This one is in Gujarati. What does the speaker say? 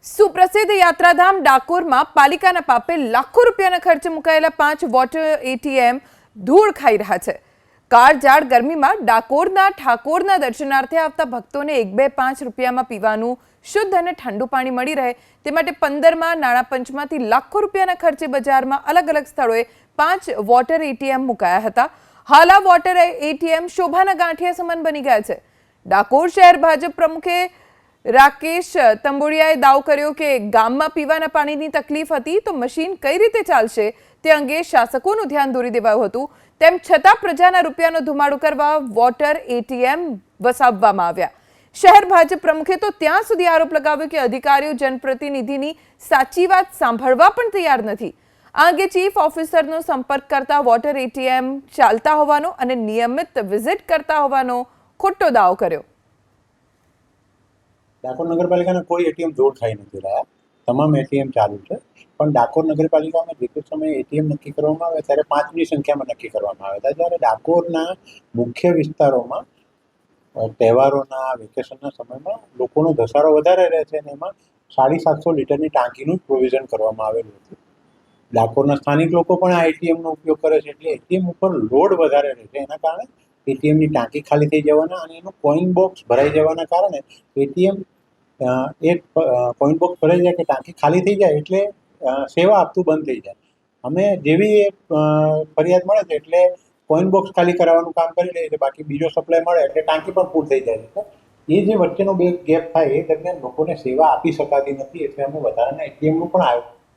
સુપ્રસિદ્ધ યાત્રાધામ ડાકોરમાં પાલિકાના પાપે લાખો રૂપિયાના ખર્ચે મુકાયેલા 5 વોટર એટીએમ ધૂળ ખાઈ રહ્યા છે। કાળઝાળ ગરમીમાં ડાકોરના ઠાકોરના દર્શનાર્થે આવતા ભક્તોને 1-2-5 રૂપિયામાં પીવાનું શુદ્ધ અને ઠંડુ પાણી મળી રહે તે માટે 15માં નાણાં પંચમાંથી લાખો રૂપિયાના ખર્ચે બજારમાં અલગ અલગ સ્થળોએ 5 વોટર એટીએમ મુકાયા હતા। હાલ આ વોટર એટીએમ શોભાના ગાંઠિયા સમાન બની ગયા છે। ડાકોર શહેર ભાજપ પ્રમુખે રાકેશ તંબોડિયાએ દાવો કર્યો કે ગામમાં પીવાના પાણીની તકલીફ હતી તો મશીન કઈ રીતે ચાલશે તે અંગે શાસકોનું ધ્યાન દોરી દેવાયું હતું। તેમ છતાં પ્રજાના રૂપિયાનો ધુમાડો કરવા વોટર એટીએમ વસાવવામાં આવ્યા। શહેર ભાજપ પ્રમુખે તો ત્યાં સુધી આરોપ લગાવ્યો કે અધિકારીઓ જનપ્રતિનિધિની સાચી વાત સાંભળવા પણ તૈયાર નથી। આ અંગે ચીફ ઓફિસરનો સંપર્ક કરતા વોટર એટીએમ ચાલતા હોવાનો અને નિયમિત વિઝિટ કરતા હોવાનો ખોટો દાવો કર્યો। ડાકોર નગરપાલિકાના કોઈ એટીએમ ધૂળ ખાઈ નથી રહ્યા, તમામ એટીએમ ચાલુ છે। પણ ડાકોર નગરપાલિકામાં જે તે સમયે એટીએમ નક્કી કરવામાં આવે ત્યારે 5ની સંખ્યામાં નક્કી કરવામાં આવ્યા હતા। જ્યારે ડાકોરના મુખ્ય વિસ્તારોમાં તહેવારોના વેકેશનના સમયમાં લોકોનો ધસારો વધારે રહે છે અને એમાં 750 લીટરની ટાંકીનું પ્રોવિઝન કરવામાં આવેલું હતું। ડાકોરના સ્થાનિક લોકો પણ આ એટીએમનો ઉપયોગ કરે છે, એટલે એટીએમ ઉપર લોડ વધારે રહે છે। એના કારણે એટીએમની ટાંકી ખાલી થઈ જવાના અને એનું કોઈન બોક્સ ભરાઈ જવાના કારણે એટીએમ એક કોઈન બોક્સ ભરાઈ જાય કે ટાંકી ખાલી થઈ જાય એટલે સેવા આપતું બંધ થઈ જાય। અમે જેવી ફરિયાદ મળે છે એટલે કોઈન બોક્સ ખાલી કરાવવાનું કામ કરી લઈએ છીએ, બાકી બીજો સપ્લાય મળે એટલે ટાંકી પણ ફૂલ થઈ જાય છે। એ જે વચ્ચેનો બે ગેપ થાય એ દરમિયાન લોકોને સેવા આપી શકાતી નથી, એટલે અમે વધારાના એટીએમનું પણ